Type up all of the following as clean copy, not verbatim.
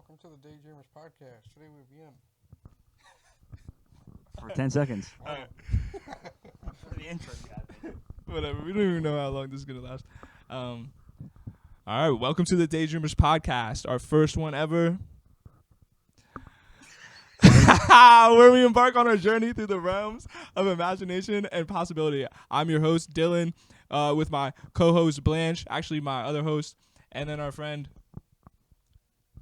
Welcome to the Daydreamers podcast. Today we begin. For 10 seconds. Alright. For the intro, guys. Whatever. We don't even know how long this is going to last. All right. Welcome to the Daydreamers podcast. Our first one ever. Where we embark on our journey through the realms of imagination and possibility. I'm your host, Dylan, with my co-host, Blanch. Actually, my other host. And then our friend...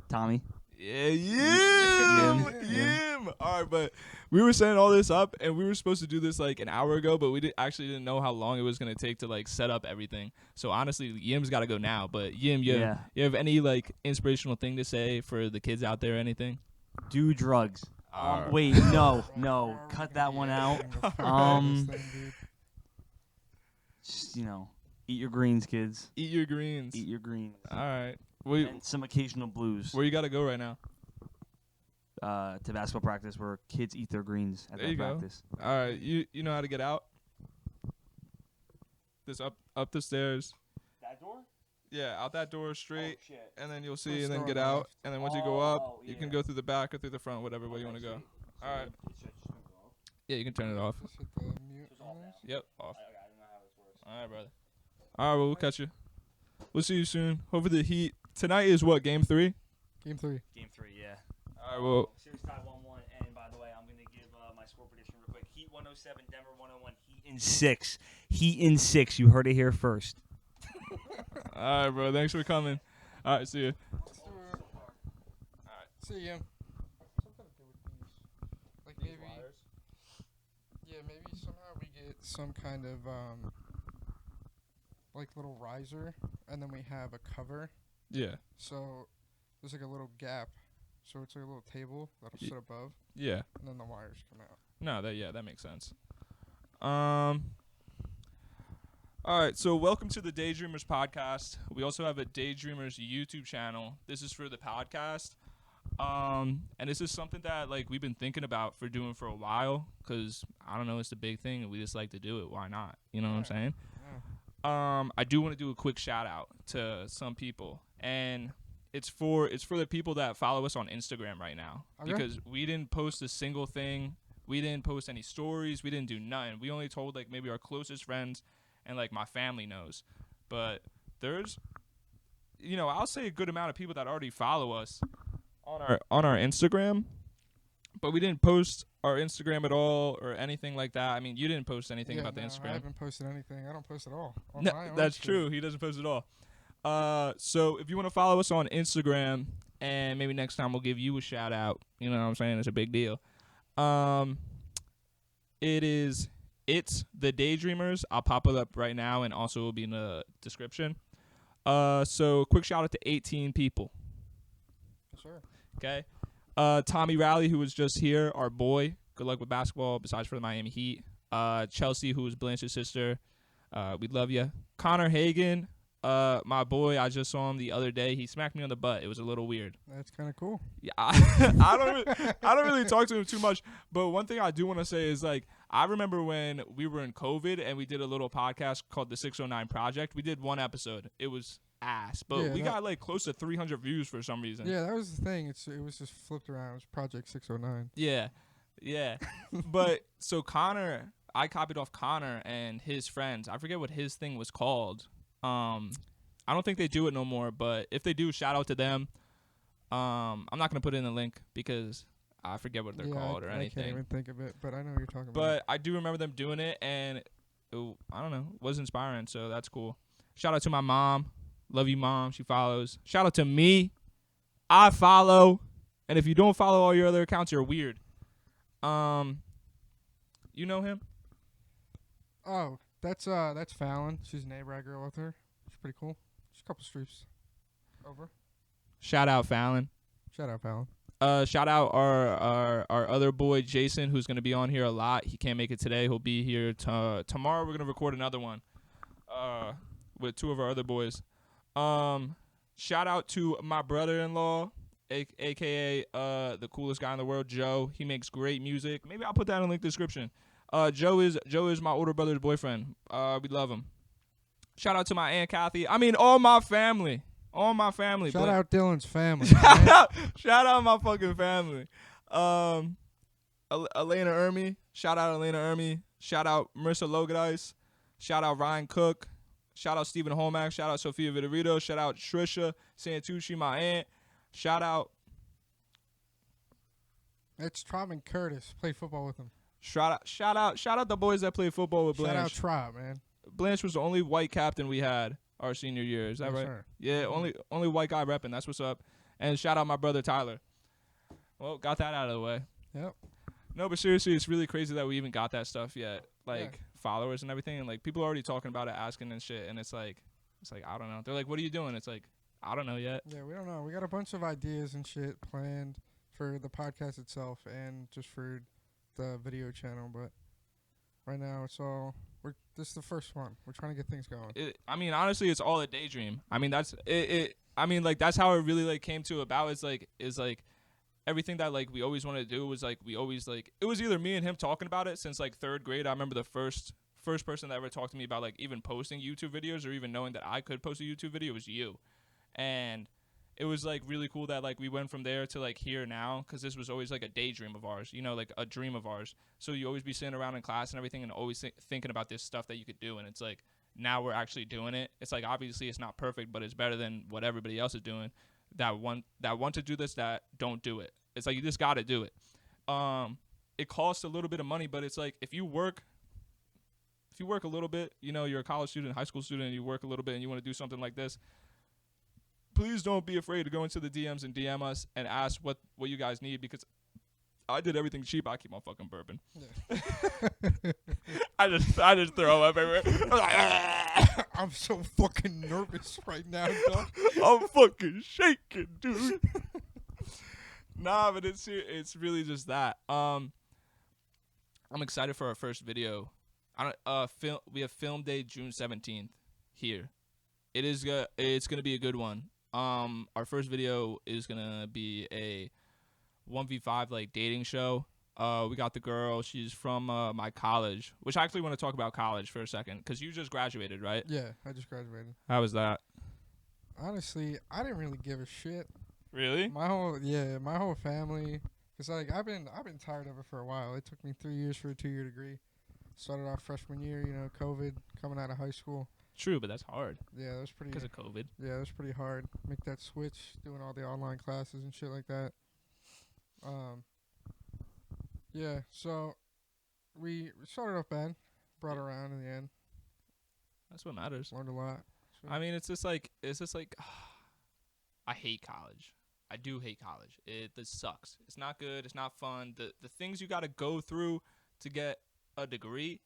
Tommy. Yeah, Yim. Yim. All right, but we were setting all this up, and we were supposed to do this like an hour ago, but we actually didn't know how long it was going to take to like set up everything. So honestly, Yim's got to go now. But Yim, you have any like inspirational thing to say for the kids out there or anything? Do drugs. Wait, no. Cut that one out. Just, eat your greens, kids. Eat your greens. Eat your greens. All right. And some occasional blues. Where you got to go right now? To basketball practice where kids eat their greens at there you practice. Go. All right. You know how to get out? This up the stairs. That door? Yeah, out that door straight. Oh, shit. And then you'll see, First and then door get on the out. left. And then once you go up, you can go through the back or through the front, whatever way you want to go. All right. Yeah, you can turn it off. Just hit the mute on this. Yep, off. All right, brother. All right, well, we'll catch you. We'll see you soon. Hopefully the Heat. Tonight is what, Game 3? Game 3. Game 3, yeah. All right, well. Series tied 1-1, and by the way, I'm going to give my score prediction real quick. Heat 107, Denver 101, Heat in 6. Heat in 6. You heard it here first. All right, bro. Thanks for coming. All right, see you. Let's do it. Alright. See ya. Something to do with these. Like maybe. Yeah, maybe somehow we get some kind of like little riser, and then we have a cover. Yeah. So there's like a little gap. So it's like a little table that'll sit above. Yeah. And then the wires come out. No, that makes sense. All right, so welcome to the Daydreamers podcast. We also have a Daydreamers YouTube channel. This is for the podcast. And this is something that like we've been thinking about for doing for a while because I don't know, it's the big thing and we just like to do it. Why not? You know what I'm saying? Yeah. I do want to do a quick shout out to some people, and it's for the people that follow us on Instagram right now. Okay. Because we didn't post a single thing. We didn't post any stories. We didn't do nothing. We only told like maybe our closest friends and like my family knows. But there's, I'll say a good amount of people that already follow us on our Instagram, but we didn't post our Instagram at all or anything like that. I mean, you didn't post anything about the Instagram. I haven't posted anything. I don't post at all. No, that's true. He doesn't post at all. So if you want to follow us on Instagram, and maybe next time we'll give you a shout out. You know what I'm saying? It's a big deal. It's the Daydreamers. I'll pop it up right now, and also it will be in the description. So quick shout out to 18 people. Sure. Okay. Tommy Rowley, who was just here, our boy. Good luck with basketball, besides for the Miami Heat. Chelsea, who was Blanch's sister. We love you. Connor Hagan, my boy. I just saw him the other day. He smacked me on the butt. It was a little weird. That's kind of cool. Yeah, I don't really talk to him too much. But one thing I do want to say is like I remember when we were in COVID and we did a little podcast called the 609 Project. We did one episode. It was ass, but we got like close to 300 views for some reason. Yeah, that was the thing. It was just flipped around. It was Project 609. Yeah. But so Connor, I copied off Connor and his friends. I forget what his thing was called. I don't think they do it no more, but if they do, shout out to them. I'm not gonna put it in the link because I forget what they're called or anything. I can't even think of it, but I know what you're talking about. But I do remember them doing it, and I don't know, it was inspiring, so that's cool. Shout out to my mom. Love you, Mom. She follows. Shout out to me. I follow. And if you don't follow all your other accounts, you're weird. You know him? Oh, that's Fallon. She's a neighbor. I grew up with her. She's pretty cool. She's a couple streets over. Shout out Fallon. Shout out Fallon. Shout out our other boy Jason, who's gonna be on here a lot. He can't make it today. He'll be here tomorrow. We're gonna record another one. With two of our other boys. Shout out to my brother-in-law, aka the coolest guy in the world, Joe. He makes great music. Maybe I'll put that in the link description. Joe is my older brother's boyfriend. We love him. Shout out to my Aunt Kathy. I mean, all my family. All my family. Shout out Dylan's family. Shout out my fucking family. Elena Ermy. Shout out Elena Ermy. Shout out Marissa Logadice. Shout out Ryan Cook. Shout out Stephen Holmack. Shout out Sophia Vitorito. Shout out Trisha Santucci, my aunt. Shout out. It's Trotman Curtis. Played football with him. Shout out the boys that played football with Blanch. Shout out Trot, man. Blanch was the only white captain we had our senior year. Is that right? Sir. Yeah, only white guy repping. That's what's up. And shout out my brother Tyler. Well, got that out of the way. Yep. No, but seriously, it's really crazy that we even got that stuff yet. Like followers and everything, and like people are already talking about it, asking and shit. And it's like I don't know. They're like, "What are you doing?" It's like, I don't know yet. Yeah, we don't know. We got a bunch of ideas and shit planned for the podcast itself and just for the video channel, but right now it's all this is the first one. We're trying to get things going. I mean, honestly, it's all a daydream. I mean, that's it. I mean, like that's how it really like came to about. Is like everything that like we always wanted to do was like we always like it was either me and him talking about it since like third grade. I remember the first person that ever talked to me about like even posting YouTube videos or even knowing that I could post a YouTube video was you, and it was like really cool that like we went from there to like here now, because this was always like a daydream of ours, you know, like a dream of ours. So you always be sitting around in class and everything and always thinking about this stuff that you could do, and it's like now we're actually doing it. It's like obviously it's not perfect, but it's better than what everybody else is doing that want to do this that don't do it. It's like you just got to do it. It costs a little bit of money, but it's like if you work a little bit, you know, you're a college student, high school student, and you work a little bit and you want to do something like this, please don't be afraid to go into the DMs and DM us and ask what you guys need, because I did everything cheap. I keep on fucking burping. Yeah. I just throw up everywhere. I'm so fucking nervous right now, dog. I'm fucking shaking, dude. Nah, but it's really just that. I'm excited for our first video. We have film day June 17th here. It's gonna be a good one. Our first video is gonna be a 1v5 like dating show. We got the girl. She's from my college, which I actually want to talk about college for a second, because you just graduated, right? Yeah, I just graduated. How was that? Honestly, I didn't really give a shit. Really? My whole family. Cause like I've been tired of it for a while. It took me 3 years for a 2-year degree. Started off freshman year, you know, COVID, coming out of high school. True, but that's hard. Yeah, that was pretty. Because of COVID. Yeah, it was pretty hard. Make that switch, doing all the online classes and shit like that. Yeah, so we started off bad, brought around in the end. That's what matters. Learned a lot. So I mean, it's just like I hate college. I do hate college. This sucks. It's not good. It's not fun. The things you got to go through to get a degree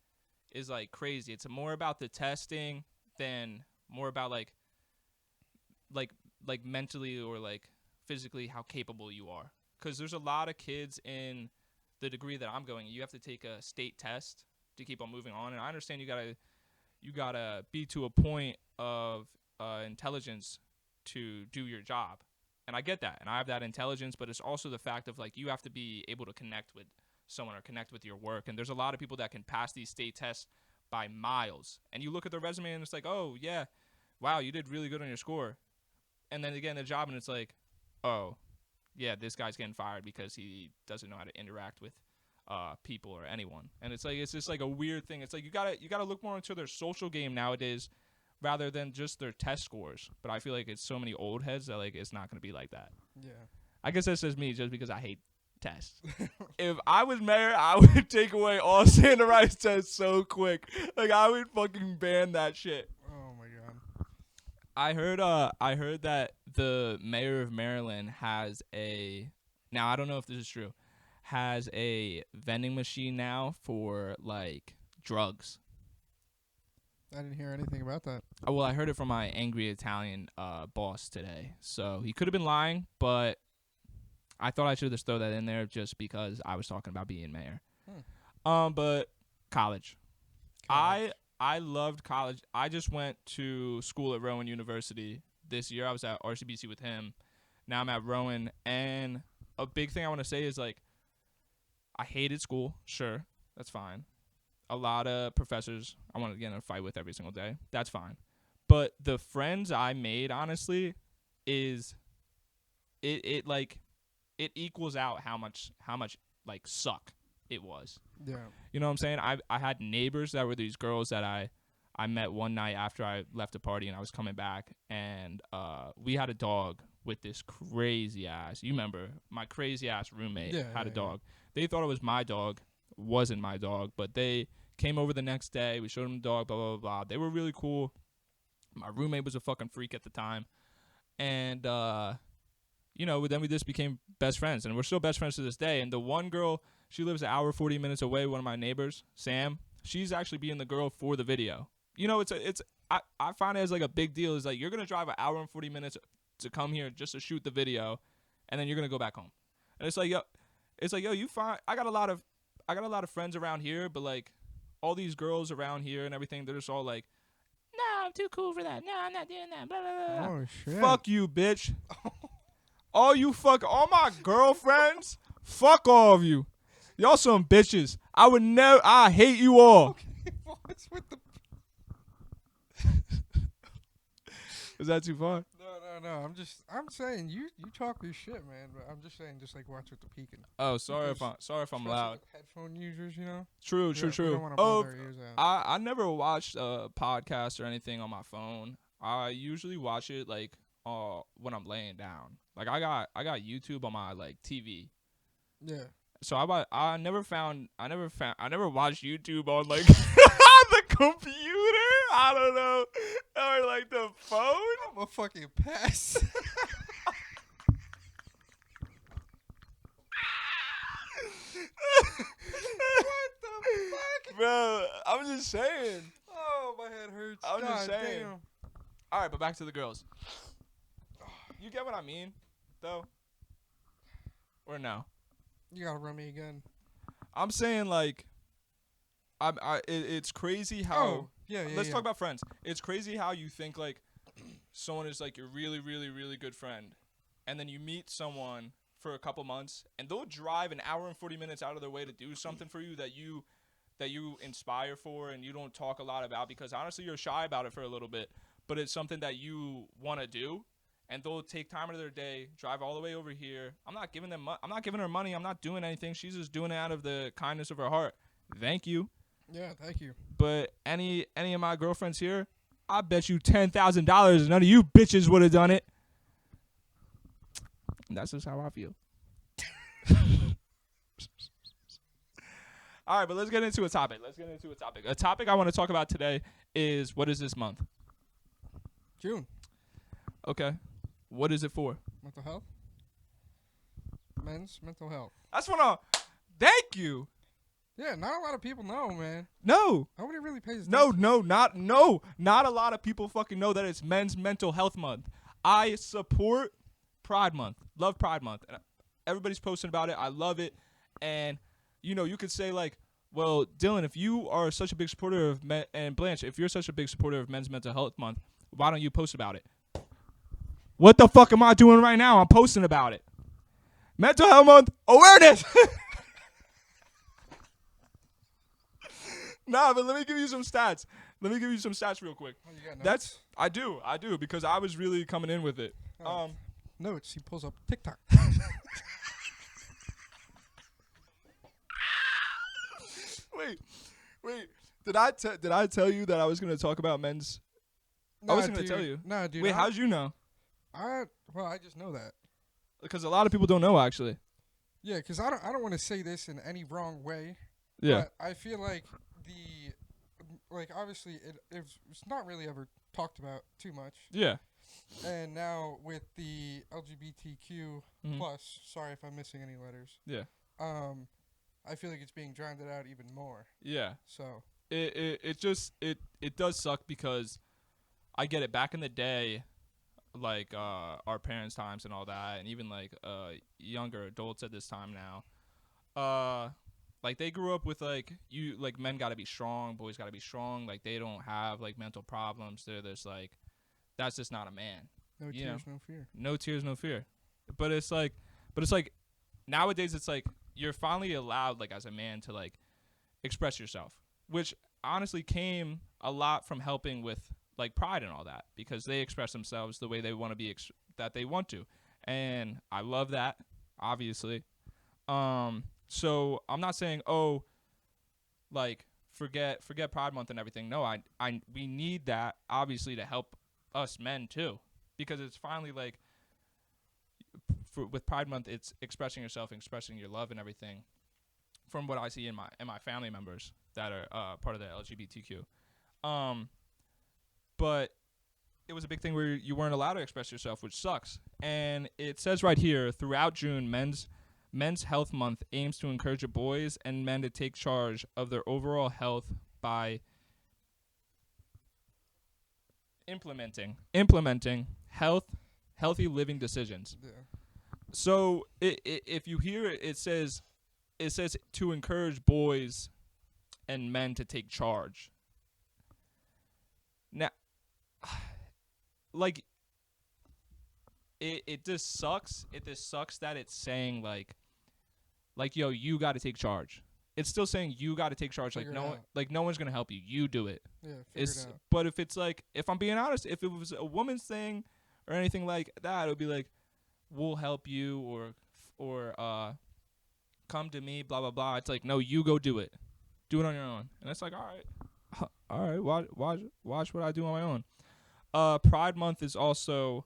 is like crazy. It's more about the testing than more about like mentally or like physically how capable you are. Because there's a lot of kids in the degree that I'm going. You have to take a state test to keep on moving on. And I understand you gotta be to a point of intelligence to do your job. And I get that. And I have that intelligence, but it's also the fact of like you have to be able to connect with someone or connect with your work. And there's a lot of people that can pass these state tests by miles. And you look at their resume and it's like, oh, yeah, wow, you did really good on your score. And then they get in the job and it's like, oh, yeah, this guy's getting fired because he doesn't know how to interact with people or anyone. And it's like it's just like a weird thing. It's like you gotta look more into their social game nowadays rather than just their test scores. But I feel like it's so many old heads that like it's not gonna be like that. yeah. I guess that's just me, just because I hate tests. If I was mayor, I would take away all standardized tests so quick. Like I would fucking ban that shit. Oh my god. I heard that the mayor of Maryland has now I don't know if this is true, has a vending machine now for like drugs. I didn't hear anything about that. Oh, well, I heard it from my angry Italian boss today. So he could have been lying, but I thought I should just throw that in there just because I was talking about being mayor. But college. I loved college. I just went to school at Rowan University this year. I was at RCBC with him. Now I'm at Rowan. And a big thing I want to say is, like, I hated school. Sure, that's fine. A lot of professors I want to get in a fight with every single day. That's fine. But the friends I made, honestly, is it equals out how much like suck it was. Yeah. You know what I'm saying? I had neighbors that were these girls that I met one night after I left a party and I was coming back, and we had a dog with this crazy ass. You remember my crazy ass roommate had a dog. They thought it was my dog, wasn't my dog, but they came over the next day. We showed them the dog, blah blah blah. They were really cool. My roommate was a fucking freak at the time, and you know, then we just became best friends, and we're still best friends to this day. And the one girl, she lives an hour 40 minutes away. One of my neighbors, Sam, she's actually being the girl for the video. You know, I find it as like a big deal. Is like you're gonna drive an hour and 40 minutes to come here just to shoot the video, and then you're gonna go back home. And it's like yo, you find I got a lot of friends around here, but like all these girls around here and everything, they're just all like, no, I'm too cool for that. No, I'm not doing that. Blah blah blah. Oh shit. Fuck you, bitch. All my girlfriends, fuck all of you. Y'all some bitches. I hate you all. What's with the? Is that too far? No. I'm saying you talk your shit, man. But I'm just saying, just like watch with the peeking. Oh, sorry if I'm loud. Headphone users, you know. True. We don't wanna Oh, blow their ears out. I never watched a podcast or anything on my phone. I usually watch it like when I'm laying down. Like I got YouTube on my like TV. Yeah. So I never watched YouTube on like the computer. I don't know, or like the phone. I'm a fucking pass. What the fuck? Bro, I'm just saying. Oh, my head hurts. I'm just God saying. damn. All right, but back to the girls. You get what I mean, though? Or no? You gotta run me again. I'm saying like, it's crazy how. Oh, yeah. Let's talk about friends. It's crazy how you think like someone is like your really, really, really good friend, and then you meet someone for a couple months, and they'll drive an hour and 40 minutes out of their way to do something for you that you inspire for, and you don't talk a lot about because honestly you're shy about it for a little bit, but it's something that you want to do, and they'll take time out of their day, drive all the way over here. I'm not giving her money. I'm not doing anything. She's just doing it out of the kindness of her heart. Thank you. Yeah, thank you. But any of my girlfriends here, I bet you $10,000 none of you bitches would have done it. And that's just how I feel. All right, but let's get into a topic. A topic I want to talk about today is, what is this month? June. Okay. What is it for? Mental health. Men's mental health. That's what I... Thank you. Yeah, not a lot of people know, man. No. Nobody really pays attention. Not a lot of people fucking know that it's Men's Mental Health Month. I support Pride Month. Love Pride Month. Everybody's posting about it. I love it. And, you know, you could say like, well, Dylan, if you are such a big supporter of and Blanche, if you're such a big supporter of Men's Mental Health Month, why don't you post about it? What the fuck am I doing right now? I'm posting about it. Mental Health Month awareness. Nah, but let me give you some stats. Real quick. Oh, you got notes? I do, because I was really coming in with it. Notes. He pulls up TikTok. Wait. Did I tell you that I was gonna talk about men's? I was gonna tell you. Nah, dude. Wait, how'd you know? I just know that. Because a lot of people don't know actually. Yeah, because I don't want to say this in any wrong way. Yeah. But I feel like obviously it's not really ever talked about too much. Yeah. And now with the LGBTQ plus, sorry if I'm missing any letters. Yeah. I feel like it's being drowned out even more. Yeah. So it does suck because I get it. Back in the day, like our parents' times and all that, and even like younger adults at this time now, like they grew up with like men gotta be strong, boys gotta be strong. Like they don't have like mental problems. They're just like, that's just not a man. no tears, no fear. No tears, no fear. But it's like nowadays it's like you're finally allowed like as a man to like express yourself, which honestly came a lot from helping with like Pride and all that, because they express themselves the way they want to be that they want to, and I love that, obviously. So I'm not saying, oh, like forget Pride Month and everything. No, we need that obviously to help us men too, because it's finally like with Pride Month, it's expressing yourself, expressing your love and everything. From what I see in my family members that are part of the LGBTQ, but it was a big thing where you weren't allowed to express yourself, which sucks. And it says right here, throughout June, Men's Health Month aims to encourage boys and men to take charge of their overall health by implementing healthy living decisions. Yeah. So if you hear it, it says to encourage boys and men to take charge. Now, like, it just sucks. It just sucks that it's saying like yo, you got to take charge. It's still saying you got to take charge. Figure No one's gonna help you. You do it. Yeah, figure it out. But if it's like, if I'm being honest, if it was a woman's thing or anything like that, it would be like, we'll help you or come to me, blah blah blah. It's like, no, you go do it. Do it on your own. And it's like, all right, watch what I do on my own. Pride Month is also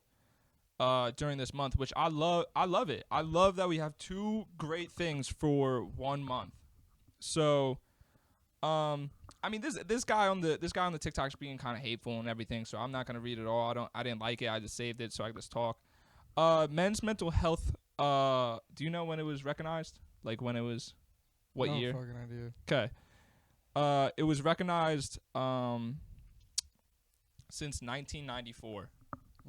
during this month, which I love it. I love that we have two great things for 1 month. So, I mean, this guy on the TikTok's being kind of hateful and everything, so I'm not gonna read it all. I didn't like it. I just saved it so I could just talk. Men's mental health. Do you know when it was recognized? Like when it was, what year? No fucking idea. Okay. It was recognized since 1994.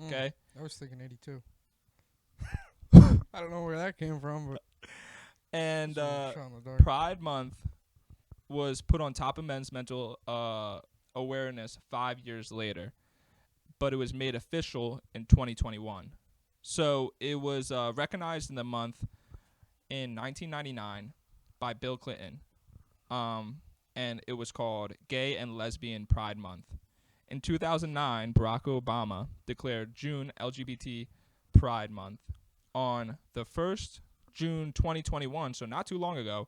Okay. I was thinking 82. I don't know where that came from, but. And shot in the dark. Pride Month was put on top of men's mental awareness 5 years later, but it was made official in 2021. So it was recognized in the month in 1999 by Bill Clinton, and it was called Gay and Lesbian Pride Month. In 2009, Barack Obama declared June LGBT Pride Month. On the 1st June 2021, so not too long ago,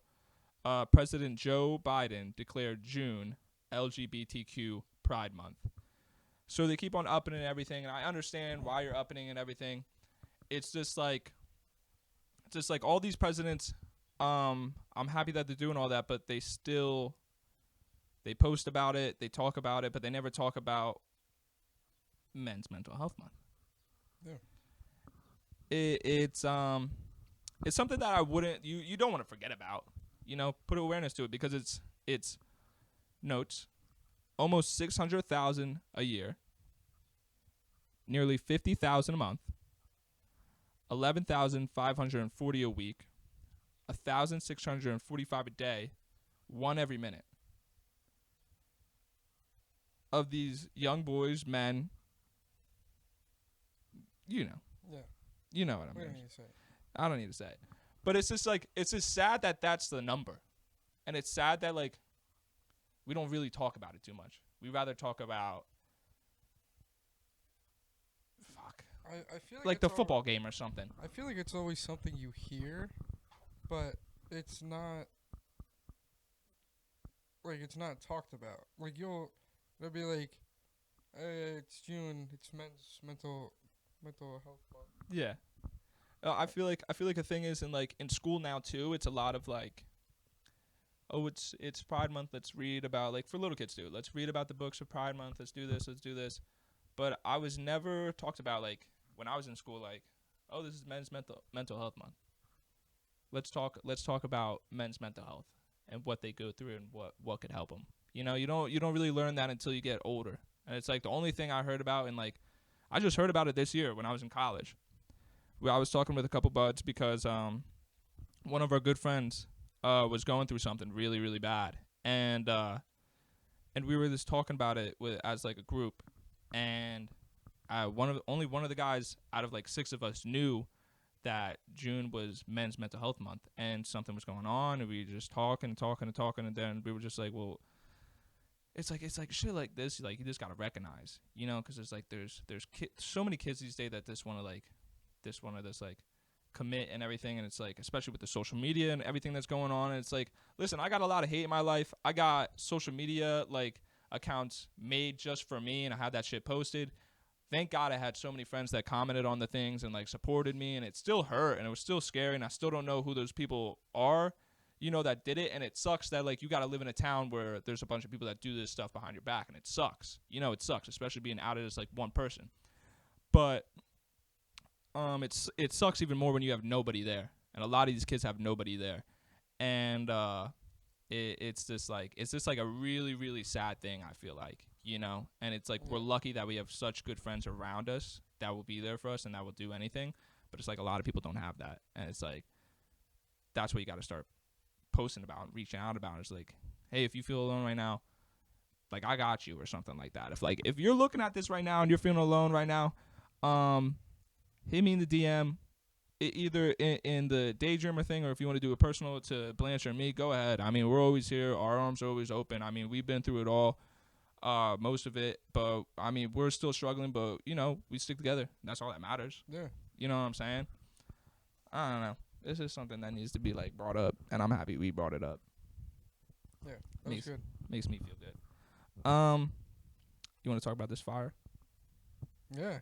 President Joe Biden declared June LGBTQ Pride Month. So they keep on upping and everything, and I understand why you're upping and everything. It's just like all these presidents, I'm happy that they're doing all that, but they post about it, they talk about it, but they never talk about Men's Mental Health Month. Yeah. It's something that I wouldn't, you don't want to forget about, put awareness to it, because it's notes almost 600,000 a year, nearly 50,000 a month, 11,540 a week, 1,645 a day, one every minute. Of these young boys, men, Yeah. You know what I We mean. don't need to say it. I don't need to say it. But it's just sad that that's the number. And it's sad that, like, we don't really talk about it too much. We rather talk about, I feel like it's the football game or something. I feel like it's always something you hear, but it's not, like, it's not talked about. Like, they'll be like, hey, it's June, it's men's mental health month. Yeah. I feel like a thing is in school now too. It's a lot of like, oh, it's Pride Month. Let's read about, like, for little kids too. Let's read about the books of Pride Month. Let's do this. But I was never talked about, like, when I was in school, like, oh, this is Men's Mental Health Month. Let's talk about men's mental health and what they go through and what could help them. You don't really learn that until you get older. And it's like the only thing I heard about, and like I just heard about it this year when I was in college. I was talking with a couple buds because one of our good friends was going through something really, really bad, and we were just talking about it as like a group, and only one of the guys out of like 6 of us knew that June was Men's Mental Health Month, and something was going on, and we were just talking, and then we were just like, well, it's like shit like this, like, you just gotta recognize, because there's so many kids these days that just want to, like, this like commit and everything, and it's like, especially with the social media and everything that's going on, and it's like, listen, I got a lot of hate in my life. I got social media like accounts made just for me, and I had that shit posted. Thank God I had so many friends that commented on the things and like supported me, and it still hurt and it was still scary, and I still don't know who those people are, that did it. And it sucks that like you got to live in a town where there's a bunch of people that do this stuff behind your back, and it sucks. It sucks, especially being outed as like one person. But it sucks even more when you have nobody there, and a lot of these kids have nobody there, and it's just like a really, really sad thing, I feel like, and it's like we're lucky that we have such good friends around us that will be there for us and that will do anything, but it's like a lot of people don't have that, and it's like that's what you got to start posting about and reaching out about. It's like, hey, if you feel alone right now, like I got you, or something like that. If you're looking at this right now and you're feeling alone right now, hit me in the DM, either in the Daydreamer thing, or if you want to do it personal to Blanch or me, go ahead. I mean, we're always here. Our arms are always open. I mean, we've been through it all, most of it. But, I mean, we're still struggling, but, we stick together. That's all that matters. Yeah. You know what I'm saying? I don't know. This is something that needs to be, like, brought up, and I'm happy we brought it up. Yeah, that was good. Makes me feel good. You want to talk about this fire? Yeah.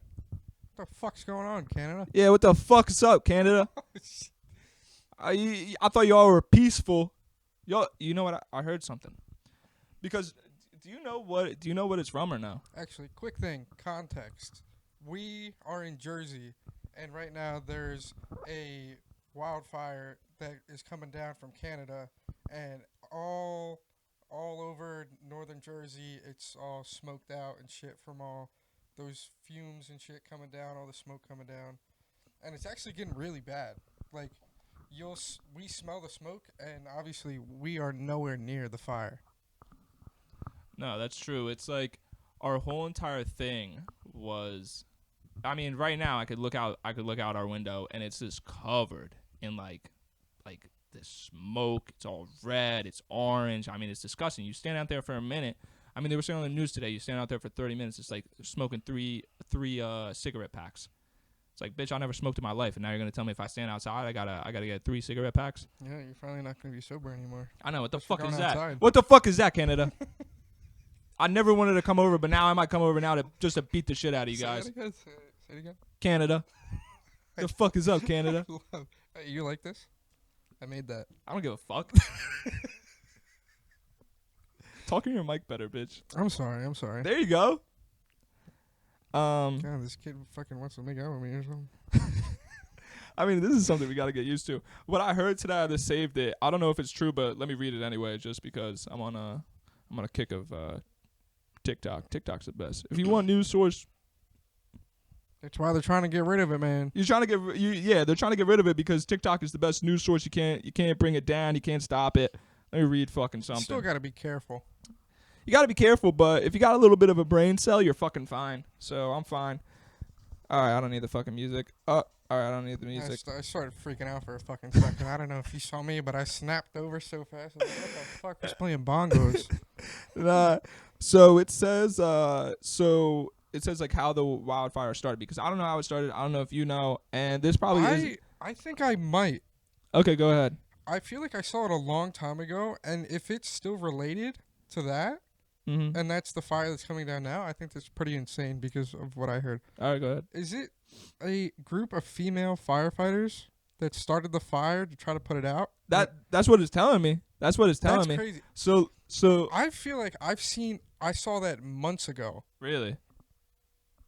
What the fuck's going on, Canada? Yeah, what the fuck's up, Canada? I thought y'all were peaceful. Y'all, you know what? I heard something. Because do you know what it's from or no? Actually, quick thing, context. We are in Jersey, and right now there's a wildfire that is coming down from Canada, and all over northern Jersey, it's all smoked out and shit from all those fumes and shit coming down, all the smoke coming down, and it's actually getting really bad. Like, we smell the smoke, and obviously we are nowhere near the fire. No, that's true. It's like our whole entire thing was, I mean, right now I could look out our window, and it's just covered in like this smoke. It's all red, it's orange. I mean, it's disgusting. You stand out there for a minute. I mean, they were saying on the news today, you stand out there for 30 minutes, it's like smoking three cigarette packs. It's like, bitch, I never smoked in my life, and now you're gonna tell me if I stand outside, I gotta get 3 cigarette packs? Yeah, you're finally not gonna be sober anymore. I know. What the Unless you're fuck is going that? outside. What the fuck is that, Canada? I never wanted to come over, but now I might come over now to beat the shit out of you guys. Say it again. Canada. The fuck is up, Canada? Hey, you like this? I made that. I don't give a fuck. Talk in your mic better, bitch. I'm sorry. There you go. God, this kid fucking wants to make out with me or something. I mean, this is something we got to get used to. What I heard today, I just saved it. I don't know if it's true, but let me read it anyway, just because I'm on a kick of TikTok. TikTok's the best. If you want news source, That's why they're trying to get rid of it, man. they're trying to get rid of it because TikTok is the best news source. You can't bring it down. You can't stop it. Let me read fucking something. Still got to be careful. You got to be careful, but if you got a little bit of a brain cell, you're fucking fine. So I'm fine. All right, I don't need the fucking music. All right, I don't need the music. I started freaking out for a fucking second. I don't know if you saw me, but I snapped over so fast. I was like, what the fuck was playing bongos? So it says like how the wildfire started, because I don't know how it started. I don't know if you know, and this probably is. I think I might. Okay, go ahead. I feel like I saw it a long time ago, and if it's still related to that, Mm-hmm. and that's the fire that's coming down now, I think that's pretty insane because of what I heard. All right, go ahead. Is it a group of female firefighters that started the fire to try to put it out? That's what it's telling me. That's what it's telling me. That's crazy. So I feel like I saw that months ago, really.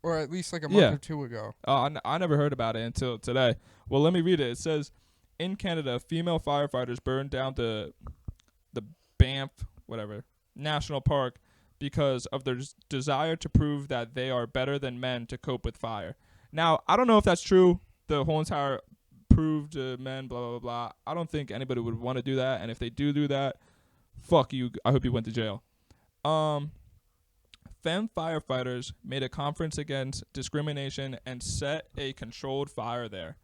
or at least like a month or two ago. Oh, I never heard about it until today. Well, let me read it. It says, in Canada, female firefighters burned down the Banff, National Park because of their desire to prove that they are better than men to cope with fire. Now, I don't know if that's true. The whole entire proved men, blah, blah, blah. I don't think anybody would want to do that. And if they do that, fuck you. I hope you went to jail. Femme firefighters made a conference against discrimination and set a controlled fire there.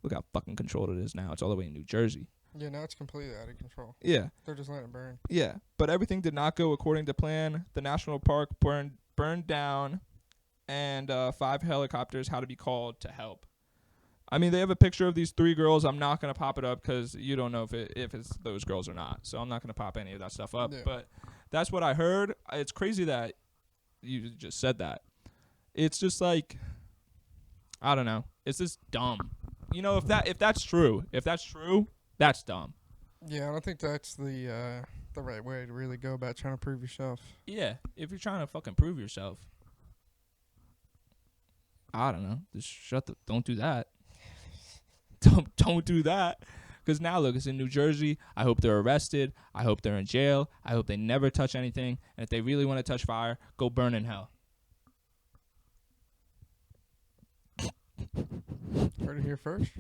Look how fucking controlled it is now. It's all the way in New Jersey. Yeah, now it's completely out of control. Yeah. They're just letting it burn. Yeah. But everything did not go according to plan. The national park burned down, and 5 helicopters had to be called to help. I mean, they have a picture of these 3 girls. I'm not gonna pop it up because you don't know if it's those girls or not. So I'm not gonna pop any of that stuff up. Yeah. But that's what I heard. It's crazy that you just said that. It's just like, I don't know. It's just dumb. You know, if that's true, that's dumb. Yeah, I don't think that's the right way to really go about trying to prove yourself. Yeah, if you're trying to fucking prove yourself, I don't know. Just don't do that. Don't do that. Because now, look, it's in New Jersey. I hope they're arrested. I hope they're in jail. I hope they never touch anything. And if they really want to touch fire, go burn in hell. Heard it here first.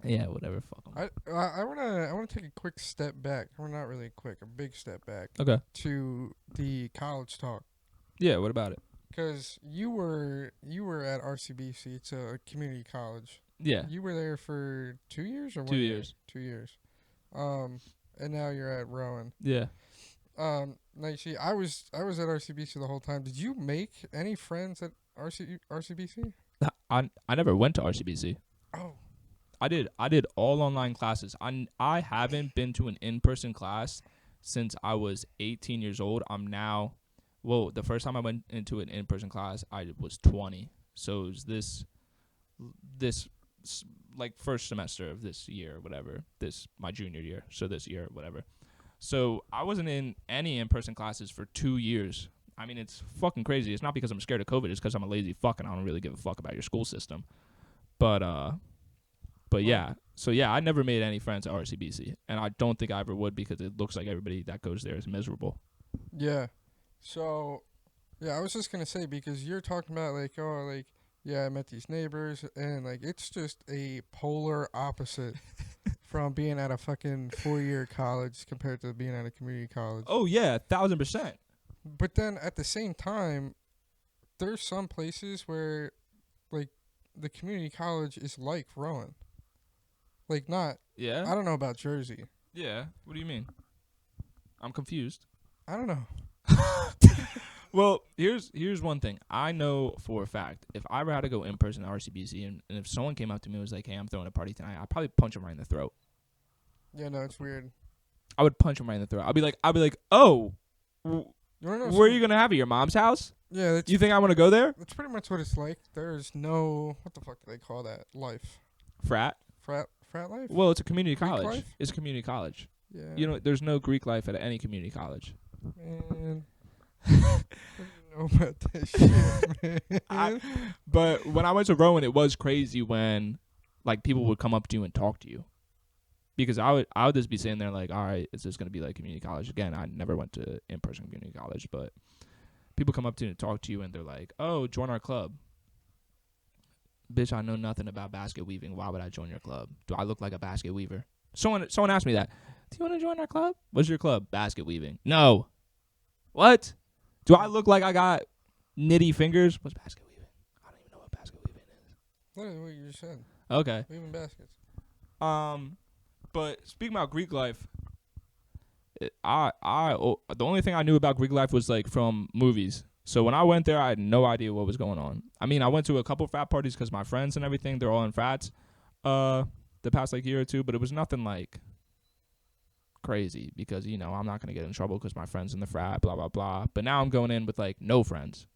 Yeah, whatever. Fuck 'em. I wanna take a quick step back. Well, not really quick, a big step back Okay. to the college talk. Yeah. What about it? Because you were at RCBC. It's a community college. Yeah. You were there for 2 years or 1 2 year? years. 2 years. And now you're at Rowan. Yeah. Now you see, I was at RCBC the whole time. Did you make any friends at RCBC? I never went to RCBC. Oh, I did all online classes. I haven't been to an in-person class since I was 18 years old. I'm now, well, the first time I went into an in-person class, I was 20. So it was this like first semester of this year, whatever. My junior year. So this year, whatever. So I wasn't in any in-person classes for 2 years. I mean, it's fucking crazy. It's not because I'm scared of COVID. It's because I'm a lazy fuck and I don't really give a fuck about your school system. But yeah. So yeah, I never made any friends at RCBC, and I don't think I ever would because it looks like everybody that goes there is miserable. yeah. So, yeah, I was just gonna say, because you're talking about like, oh, like, yeah, I met these neighbors, and like it's just a polar opposite from being at a fucking 4-year college compared to being at a community college. Oh yeah, 1,000%. But then at the same time, there's some places where, like, the community college is like Rowan. Like, not. Yeah. I don't know about Jersey. Yeah. What do you mean? I'm confused. I don't know. Well, here's one thing. I know for a fact, if I ever had to go in person to RCBC, and if someone came up to me and was like, "Hey, I'm throwing a party tonight," I'd probably punch him right in the throat. Yeah, no, it's weird. I would punch him right in the throat. I'd be like, "Oh, You wanna know where are something? you gonna have it? Your mom's house? Yeah, that's You think I want to go there? that's pretty much what it's like. There's no, what the fuck do they call that? Life. Frat? Frat life? Well, it's a community Greek college. life? It's a community college. Yeah. You know, there's no Greek life at any community college. Man. What do you know about that shit, man? But when I went to Rowan, it was crazy when like people would come up to you and talk to you, because I would just be sitting there like, all right, is this gonna be like community college again? I never went to in-person community college, but people come up to you and talk to you, and they're like, oh, join our club. Bitch, I know nothing about basket weaving. Why would I join your club? Do I look like a basket weaver? Someone asked me that. Do you want to join our club? What's your club? Basket weaving. No. What? Do I look like I got nitty fingers? What's basket weaving? I don't even know what basket weaving is. Literally what you just said. Okay. Weaving baskets. But speaking about Greek life, the only thing I knew about Greek life was like from movies. So when I went there, I had no idea what was going on. I mean, I went to a couple frat parties because my friends and everything, they're all in frats, the past like year or two, but it was nothing like crazy because, you know, I'm not going to get in trouble because my friend's in the frat, blah, blah, blah. But now I'm going in with like no friends,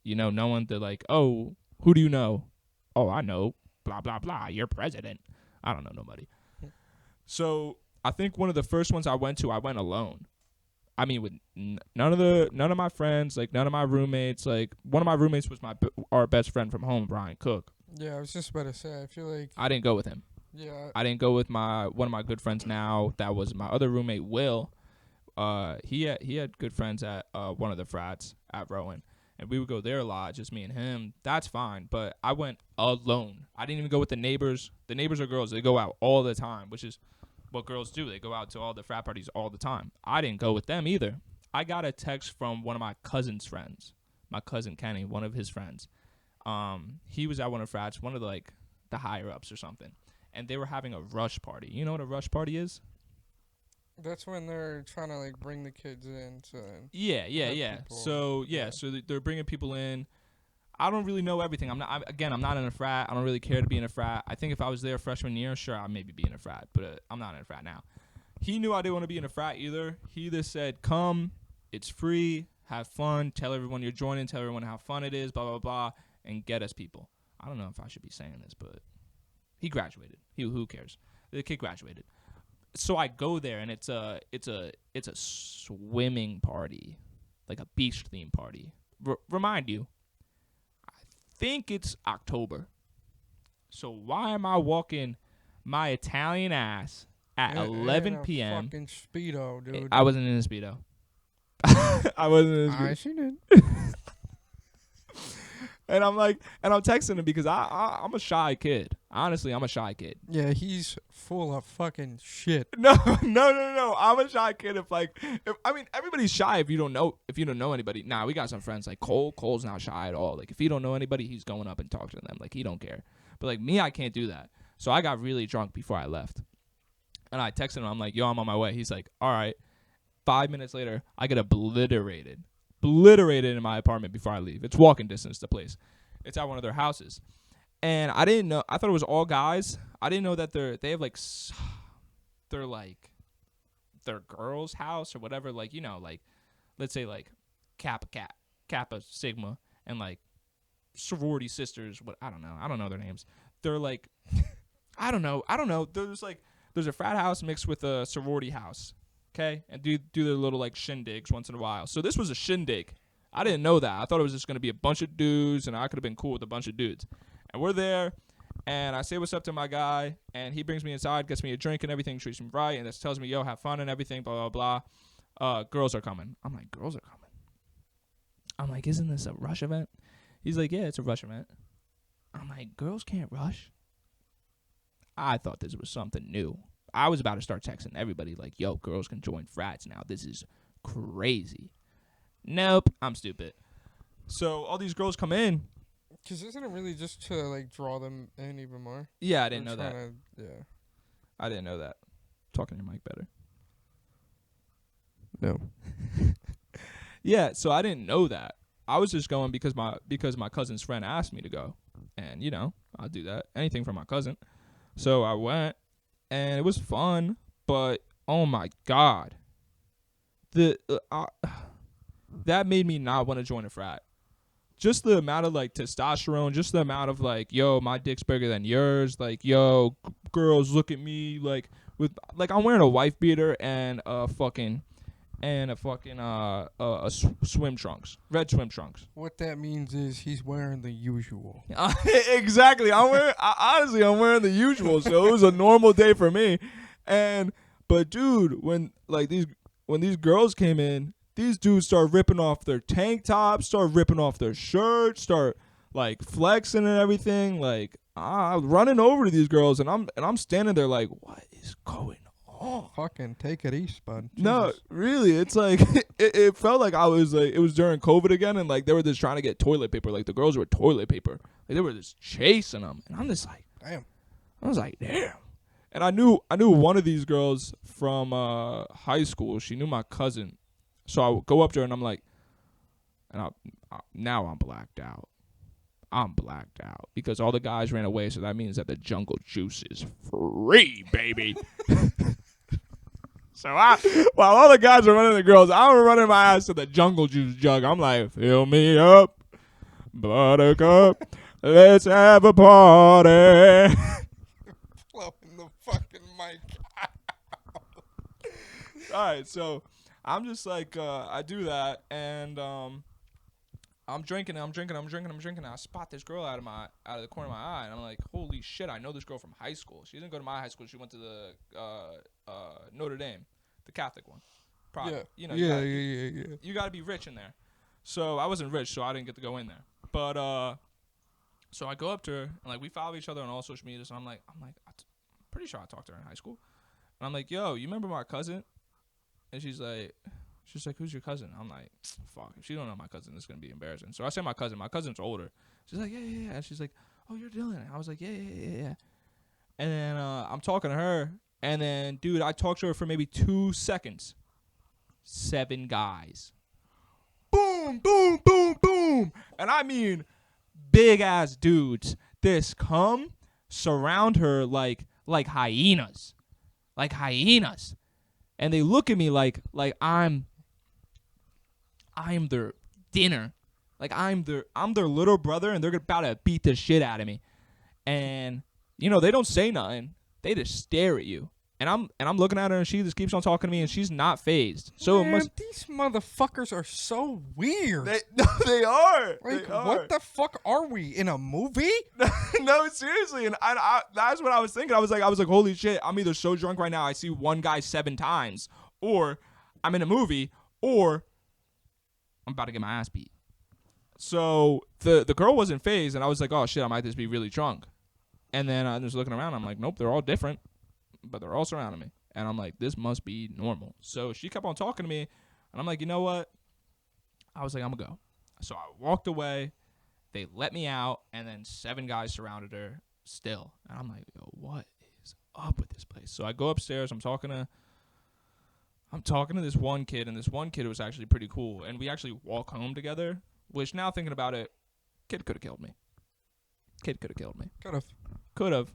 you know, no one. They're like, oh, who do you know? Oh, I know, blah, blah, blah. You're president. I don't know nobody. So I think one of the first ones I went to, I went alone. I mean, with none of my friends, like none of my roommates. Like one of my roommates was our best friend from home, Brian Cook. Yeah, I was just about to say, I feel like, I didn't go with him. yeah, I didn't go with one of my good friends now. That was my other roommate, Will. He had good friends at one of the frats at Rowan, and we would go there a lot, just me and him. That's fine, but I went alone. I didn't even go with the neighbors. The neighbors are girls. They go out all the time, which is what girls do. They go out to all the frat parties all the time. I didn't go with them either. I got a text from one of my cousin's friends, my cousin Kenny, one of his friends. He was at one of the frats, one of the higher ups or something, and they were having a rush party. You know what a rush party is? that's when they're trying to like bring the kids in to. Yeah. People. So Yeah. so they're bringing people in. I don't really know everything. I'm not in a frat. I don't really care to be in a frat. I think if I was there freshman year, sure, I'd maybe be in a frat, but I'm not in a frat now. He knew I didn't want to be in a frat either. He just said, come, it's free, have fun, tell everyone you're joining, tell everyone how fun it is, blah, blah, blah, and get us people. I don't know if I should be saying this, but he graduated. Who cares? The kid graduated. So I go there, and it's a swimming party, like a beach theme party. Remind you, I think it's October. So why am I walking my Italian ass at 11 p.m.? Fucking Speedo, dude. I wasn't in a Speedo. I wasn't in a Speedo. I seen it. And I'm texting him because I'm a shy kid. Honestly, I'm a shy kid. Yeah, he's full of fucking shit. No. I'm a shy kid. Everybody's shy if you don't know anybody. Nah, we got some friends like Cole. Cole's not shy at all. Like if he don't know anybody, he's going up and talking to them. Like he don't care. But like me, I can't do that. So I got really drunk before I left. And I texted him. I'm like, yo, I'm on my way. He's like, all right. 5 minutes later, I get obliterated in my apartment before I leave. It's walking distance to the place. It's at one of their houses. And I didn't know. I thought it was all guys. I didn't know that they have like their girl's house or whatever. Like, you know, like let's say like Kappa Sigma and like sorority sisters. I don't know their names. They're like, I don't know. There's a frat house mixed with a sorority house. Okay, and do their little like shindigs once in a while. So this was a shindig. I didn't know that. I thought it was just gonna be a bunch of dudes, and I could have been cool with a bunch of dudes. And we're there, and I say what's up to my guy, and he brings me inside, gets me a drink and everything, treats me right, and just tells me, yo, have fun and everything, blah blah blah. Girls are coming. I'm like, girls are coming. I'm like, isn't this a rush event? He's like, yeah, it's a rush event. I'm like, girls can't rush. I thought this was something new. I was about to start texting everybody like, yo, girls can join frats now. This is crazy. Nope, I'm stupid. So all these girls come in. Because isn't it really just to, like, draw them in even more? Yeah, I didn't know that. Yeah. I didn't know that. Talking to your mic better. No. Yeah, so I didn't know that. I was just going because my cousin's friend asked me to go. And, you know, I'll do that. Anything for my cousin. So I went. And it was fun, but oh my God, that made me not want to join a frat. Just the amount of like testosterone, just the amount of like, yo, my dick's bigger than yours. Like, yo, girls look at me like with like I'm wearing a wife beater and a swim trunks, red swim trunks. What that means is he's wearing the usual. Exactly. I'm wearing the usual, so it was a normal day for me. But dude, when these girls came in, these dudes start ripping off their tank tops, start ripping off their shirts, start like flexing and everything. Like I'm running over to these girls, and I'm standing there like, what is going on? Fucking take it east, bud. Jesus. No, really, it's like it felt like I was like it was during COVID again, and like they were just trying to get toilet paper. Like the girls were toilet paper. Like they were just chasing them, and I'm just like, damn. I was like, damn. And I knew one of these girls from high school. She knew my cousin, so I would go up to her and I'm like, now I'm blacked out. I'm blacked out because all the guys ran away, so that means that the jungle juice is free, baby. So while all the guys are running the girls, I'm running my ass to the jungle juice jug. I'm like, fill me up, buttercup, let's have a party. Blowing the fucking mic. All right, so I'm just like, I do that, and I'm drinking. I spot this girl out of the corner of my eye, and I'm like, holy shit, I know this girl from high school. She didn't go to my high school. She went to the Notre Dame, the Catholic one. Probably. Yeah. You know, Yeah. You got to be rich in there. So I wasn't rich, so I didn't get to go in there. But so I go up to her, and like we follow each other on all social media. So I'm pretty sure I talked to her in high school. And I'm like, yo, you remember my cousin? And she's like, who's your cousin? I'm like, fuck, if she don't know my cousin, it's gonna be embarrassing. So I say my cousin. My cousin's older. She's like, yeah. And she's like, oh, you're Dylan. I was like, yeah. And then I'm talking to her, and then, dude, I talked to her for maybe 2 seconds. 7 guys. Boom, boom, boom, boom. And I mean, big ass dudes. This come surround her like hyenas. Like hyenas. And they look at me like I'm their dinner. Like I'm their little brother, and they're about to beat the shit out of me. And they don't say nothing. They just stare at you. And I'm looking at her, and she just keeps on talking to me, and she's not phased. So Man, these motherfuckers are so weird. They are. Like, They are. what the fuck are we in a movie? No, seriously. And I that's what I was thinking. I was like, holy shit, I'm either so drunk right now I see one guy 7 times, or I'm in a movie, or I'm about to get my ass beat. So the girl wasn't phased, and I was like, oh shit, I might just be really drunk. And then I was looking around, I'm like, nope, they're all different, but they're all surrounding me. And I'm like, this must be normal. So she kept on talking to me, and I'm like, you know what? I was like, I'm gonna go. So I walked away. They let me out, and then 7 guys surrounded her still. And I'm like, yo, what is up with this place? So I go upstairs. I'm talking to this one kid, and this one kid was actually pretty cool. And we actually walk home together, which now thinking about it, kid could have killed me. Could have.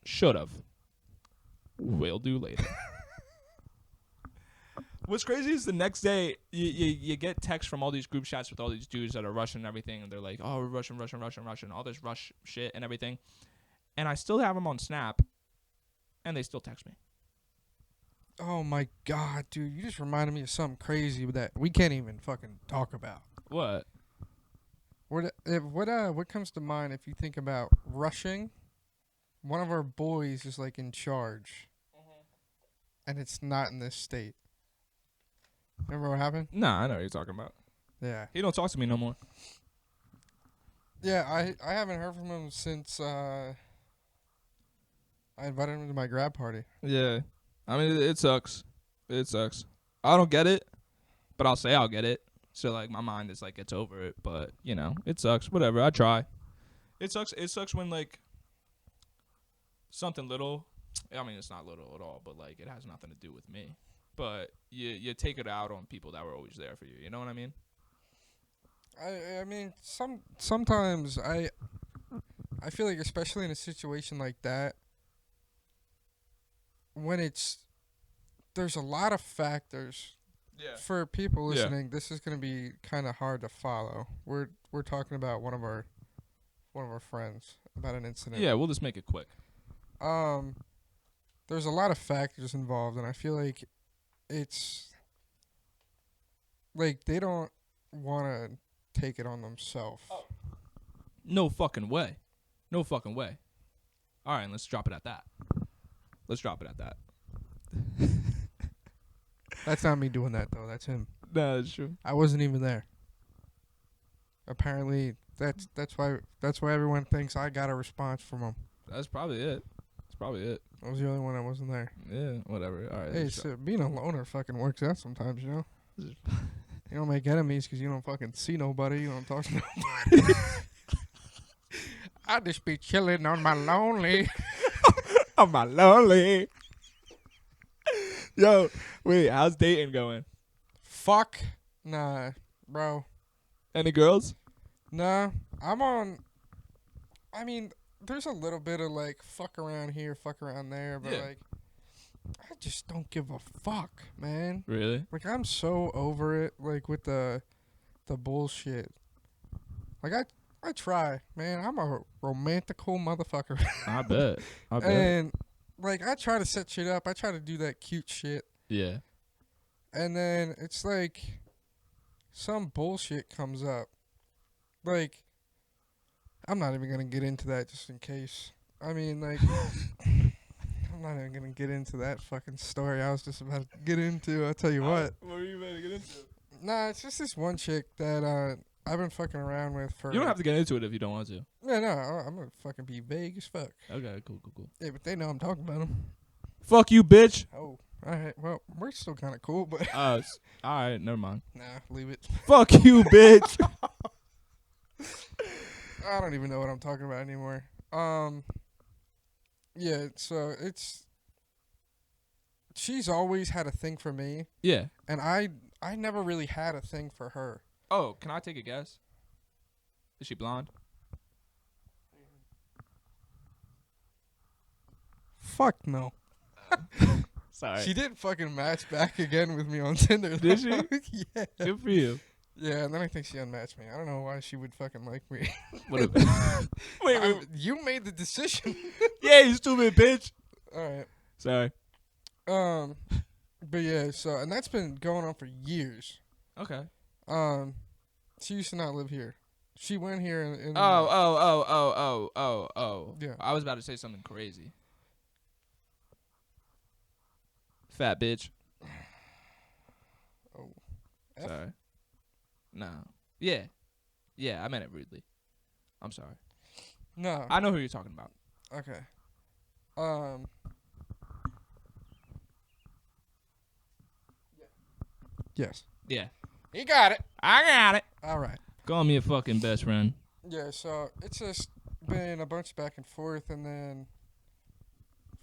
Should have. Will do later. What's crazy is the next day, you get texts from all these group chats with all these dudes that are Russian and everything, and they're like, oh, we're Russian, all this Rush shit and everything. And I still have them on Snap, and they still text me. Oh my god, dude! You just reminded me of something crazy that we can't even fucking talk about. What? What comes to mind if you think about rushing? One of our boys is like in charge, and it's not in this state. Remember what happened? Nah, I know what you're talking about. Yeah. He don't talk to me no more. Yeah, I haven't heard from him since I invited him to my grad party. Yeah. I mean, it sucks. It sucks. I don't get it, but I'll say I'll get it. So, like, my mind is, like, gets over it. But, it sucks. Whatever. I try. It sucks. It sucks when, like, something little. I mean, it's not little at all, but, like, it has nothing to do with me. But you take it out on people that were always there for you. You know what I mean? I mean, sometimes I feel like, especially in a situation like that, when there's a lot of factors. Yeah. For people listening, this is going to be kind of hard to follow. We're talking about one of our friends about an incident. Yeah, we'll just make it quick. There's a lot of factors involved, and I feel like it's like they don't want to take it on themselves. Oh. No fucking way. No fucking way. All right, let's drop it at that. That's not me doing that, though. That's him. No, that's true. I wasn't even there. Apparently, that's why everyone thinks I got a response from him. That's probably it. I was the only one that wasn't there. Yeah, whatever. All right. Hey, so being a loner fucking works out sometimes, you know? You don't make enemies because you don't fucking see nobody. You don't talk to nobody. I just be chilling on my lonely. On my lonely. Yo, wait, how's dating going? Fuck. Nah, bro. Any girls? Nah, I mean, there's a little bit of like fuck around here, fuck around there, but like, I just don't give a fuck, man. Really? Like, I'm so over it, like, with the bullshit. Like, I try, man. I'm a romantical motherfucker. I bet. And, like, I try to set shit up. I try to do that cute shit. Yeah. And then it's like some bullshit comes up. Like, I'm not even going to get into that just in case. I mean, like, I'm not even going to get into that fucking story I was just about to get into. I'll tell you what. What were you about to get into? Nah, it's just this one chick that I've been fucking around with for... You don't have to get into it if you don't want to. Yeah, no, I'm going to fucking be vague as fuck. Okay, cool. Yeah, but they know I'm talking about them. Fuck you, bitch. Oh, all right. Well, we're still kind of cool, but... All right, never mind. Nah, leave it. Fuck you, bitch. I don't even know what I'm talking about anymore. Yeah, so she's always had a thing for me. Yeah. And I never really had a thing for her. Oh, can I take a guess? Is she blonde? fuck no. Sorry. She didn't fucking match back again with me on Tinder. Did she? Yeah. Good for you. Yeah, and then I think she unmatched me. I don't know why she would fucking like me. What wait. You made the decision. Yeah, you stupid bitch. All right. Sorry. But yeah, so and that's been going on for years. Okay. She used to not live here. She went here in Oh. Yeah. I was about to say something crazy. Fat bitch. Oh. Sorry. No. Yeah. Yeah, I meant it rudely. I'm sorry. No. I know who you're talking about. Okay. Yes. Yeah. He got it. I got it. All right. Call me a fucking best friend. Yeah, so it's just been a bunch back and forth, and then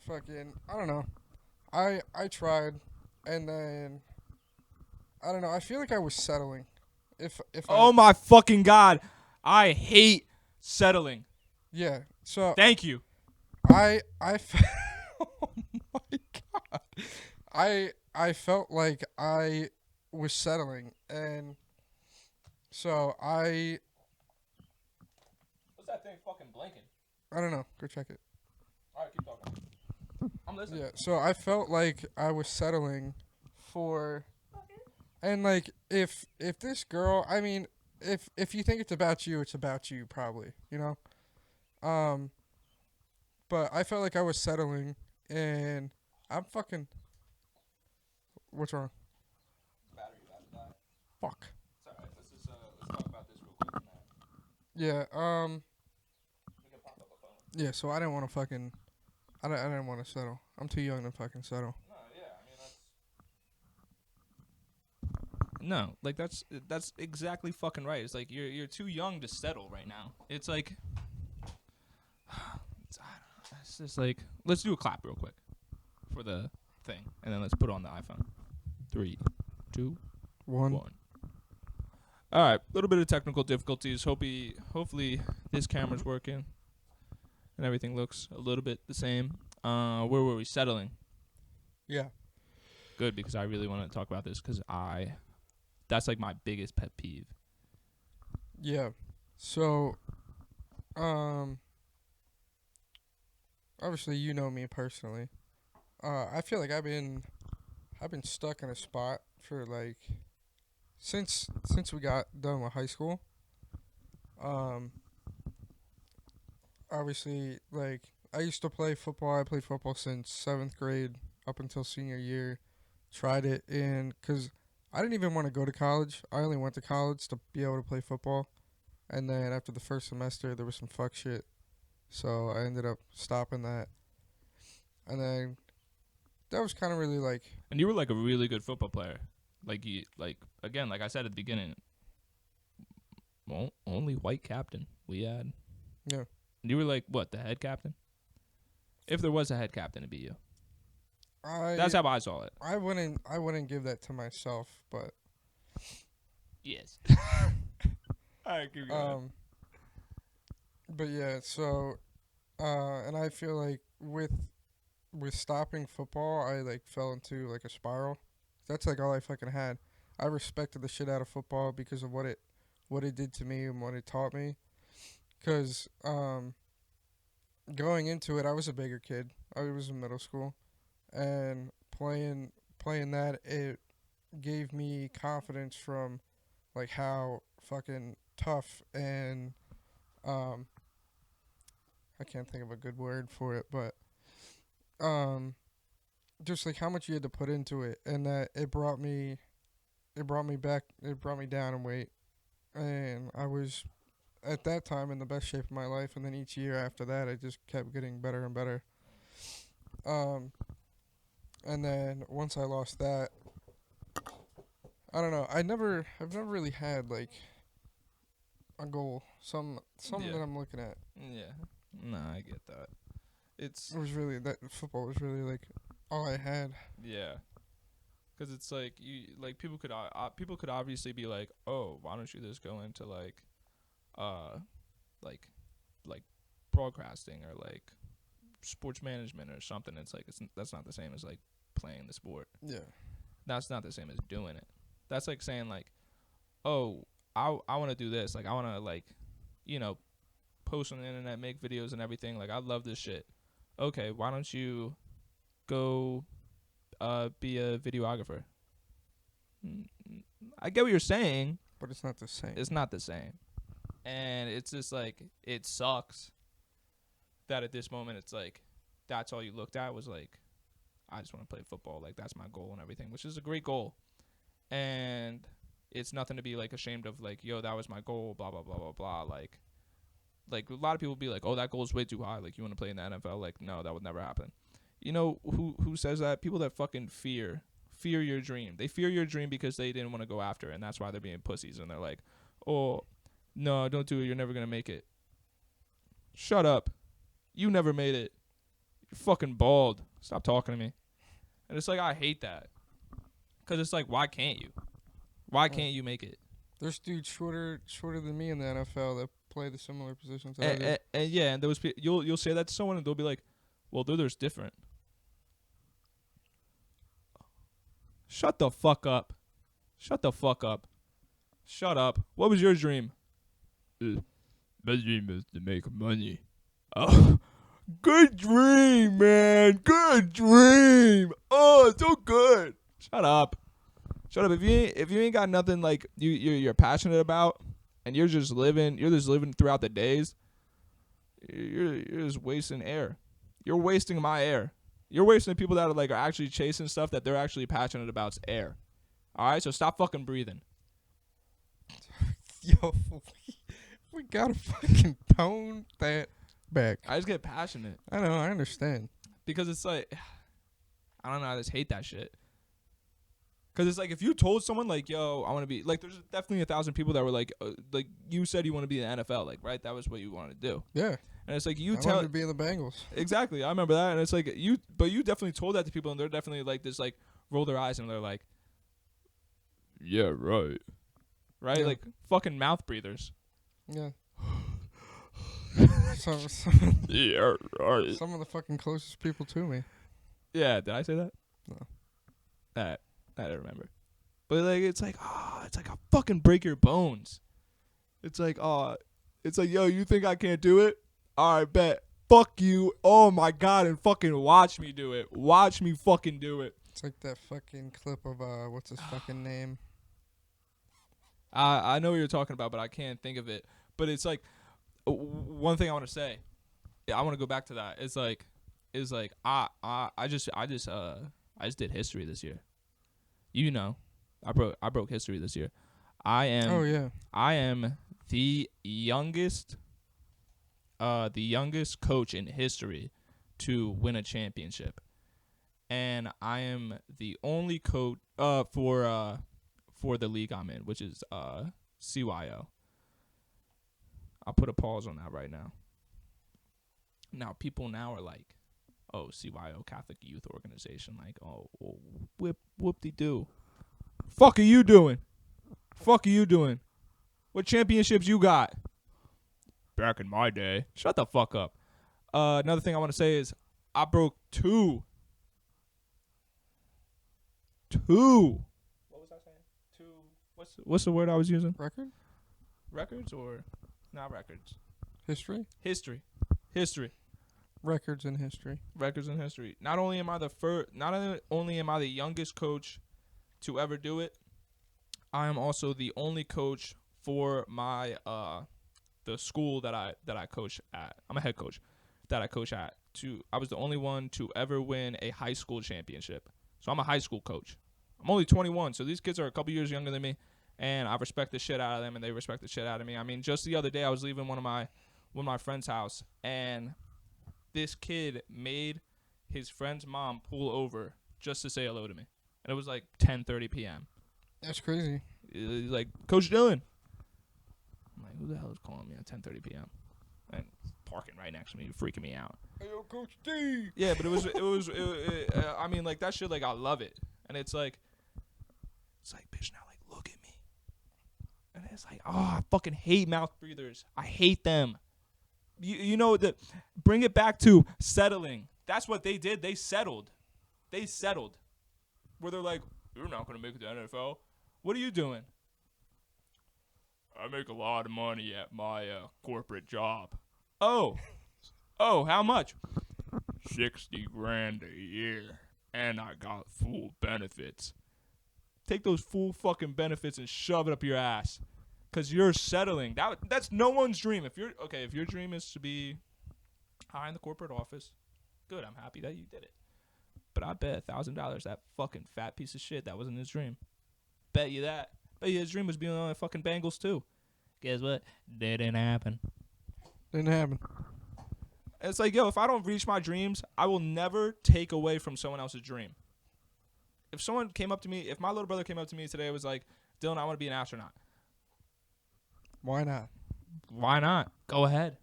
fucking I don't know. I tried, and then I don't know. I feel like I was settling. If Oh my fucking God. I hate settling. Yeah. So Thank you. I oh my God. I felt like I was settling, and so What's that thing fucking blinking? I don't know. Go check it. All right, keep talking. I'm listening. Yeah. So I felt like I was settling for, and like if this girl, I mean, if you think it's about you, it's about you probably, you know. But I felt like I was settling, and I'm fucking. What's wrong? Battery about to die. Fuck. It's alright. Let's talk about this real quick. Yeah. We can pop up a phone. Yeah. So I didn't want to fucking. I didn't want to settle. I'm too young to fucking settle. No, yeah. I mean that's. No, like that's exactly fucking right. It's like you're too young to settle right now. It's like. It's just like let's do a clap real quick for the thing, and then let's put it on the iPhone. 3, 2, One. 1. All right, a little bit of technical difficulties. Hopefully this camera's working, and everything looks a little bit the same. Where were we settling? Yeah. Good, because I really want to talk about this because that's like my biggest pet peeve. Yeah. So, obviously you know me personally. I feel like I've been stuck in a spot for like since we got done with high school. Obviously, like I used to play football. I played football since 7th grade up until senior year. Tried it because I didn't even want to go to college. I only went to college to be able to play football. And then after the first semester, there was some fuck shit. So I ended up stopping that. And then that was kind of really like. And you were like a really good football player. Like again, like I said at the beginning. Well, only white captain we had. Yeah. You were like what, the head captain? If there was a head captain, it'd be you. That's how I saw it. I wouldn't give that to myself, but. Yes. All right, keep going. But yeah, so, and I feel like with stopping football, I like fell into like a spiral. That's like all I fucking had. I respected the shit out of football because of what it did to me and what it taught me. Cause going into it, I was a bigger kid. I was in middle school, and playing that, it gave me confidence from like how fucking tough and I can't think of a good word for it, but just like how much you had to put into it, and that it brought me down in weight, and I was at that time in the best shape of my life, and then each year after that I just kept getting better and better. And then once I lost that, I don't know, I've never really had like a goal, something that I'm looking at. Yeah. No, I get that. It was really that football was really like all I had. Yeah. Cuz it's like people could obviously be like, "Oh, why don't you just go into like broadcasting or like sports management or something. It's like that's not the same as like playing the sport. Yeah. That's not the same as doing it. That's like saying like, oh, I want to do this. Like I want to like, post on the internet, make videos and everything. Like I love this shit. Okay, why don't you go be a videographer? I get what you're saying. But it's not the same. It's not the same. And it's just like, it sucks that at this moment it's like, that's all you looked at was like, I just want to play football. Like, that's my goal and everything, which is a great goal. And it's nothing to be like ashamed of, like, yo, that was my goal, blah, blah, blah, blah, blah. Like a lot of people be like, oh, that goal is way too high. Like, you want to play in the NFL? Like, no, that would never happen. You know who says that? People that fucking fear your dream. They fear your dream because they didn't want to go after it, and that's why they're being pussies. And they're like, oh, no, don't do it. You're never going to make it. Shut up. You never made it. You're fucking bald. Stop talking to me. And it's like, I hate that. Because it's like, why can't you? Why can't you make it? There's dudes shorter than me in the NFL that play the similar positions that I do. And yeah, and those you'll say that to someone, and they'll be like, well, there's different. Shut the fuck up. Shut the fuck up. Shut up. What was your dream? My dream is to make money. Oh, good dream, man. Good dream. Oh, so good. Shut up. Shut up. If you ain't got nothing like you're passionate about, and you're just living throughout the days, you're just wasting air. You're wasting my air. You're wasting the people that are actually chasing stuff that they're actually passionate about's air. All right, so stop fucking breathing. Yo, we gotta fucking tone that back. I just get passionate I know, I understand. because it's like, I don't know, I just hate that shit. Because it's like, if you told someone like, yo, I want to be like, there's definitely 1,000 people that were like you said you want to be in the NFL, like, right? That was what you wanted to do. Yeah. And it's like, I wanted to be in the Bengals. Exactly. I remember that. And it's like, you definitely told that to people, and they're definitely like, this, like, roll their eyes and they're like, yeah, right. Right? Yeah. Like, fucking mouth breathers. Yeah. Yeah, right. Some of the fucking closest people to me. Yeah, did I say that? No. I don't remember. But like, it's like, it's like, I'll fucking break your bones. It's like, yo, you think I can't do it? All right, bet. Fuck you. Oh my God, and fucking watch me do it. Watch me fucking do it. It's like that fucking clip of what's his fucking name? I know what you're talking about, but I can't think of it. But it's like, one thing I want to say. Yeah, I want to go back to that. It's like, I just did history this year. You know, I broke history this year. I am the youngest coach in history to win a championship, and I am the only coach for the league I'm in, which is CYO. I'll put a pause on that right now. Now, people now are like, oh, CYO, Catholic Youth Organization, like, oh, whoop-de-doo. Fuck are you doing? Fuck are you doing? What championships you got? Back in my day. Shut the fuck up. Another thing I want to say is I broke two. What was I saying? Two. What's the word I was using? Record? Records or not records? History? History. Records in history. Records in history. Not only am I the youngest coach to ever do it, I am also the only coach for my the school that I coach at. I'm a head coach that I coach at. I was the only one to ever win a high school championship. So I'm a high school coach. I'm only 21, so these kids are a couple years younger than me, and I respect the shit out of them, and they respect the shit out of me. I mean, just the other day I was leaving one of my friend's house, and this kid made his friend's mom pull over just to say hello to me. And it was like 10:30 p.m. That's crazy. He's like, Coach Dylan. I'm like, who the hell is calling me at 10:30 p.m.? And parking right next to me, freaking me out. Hey, yo, Coach D. Yeah, but it was I mean, like, that shit, like, I love it. And it's like, bitch, now, like, look at me. And it's like, oh, I fucking hate mouth breathers. I hate them. you know that. Bring it back to settling. That's what they did. They settled. Where they're like, you're not gonna make it to the NFL. What are you doing? I make a lot of money at my corporate job. Oh, how much? 60 grand a year, and I got full benefits. Take those full fucking benefits and shove it up your ass, cause you're settling. That's no one's dream. If your dream is to be high in the corporate office, good. I'm happy that you did it. But I bet $1,000 that fucking fat piece of shit that wasn't his dream. Bet you that. Bet you his dream was being on the fucking Bengals too. Guess what? Didn't happen. Didn't happen. It's like, yo, if I don't reach my dreams, I will never take away from someone else's dream. If someone came up to me, if my little brother came up to me today and was like, Dylan, I want to be an astronaut. Why not? Why not? Go ahead.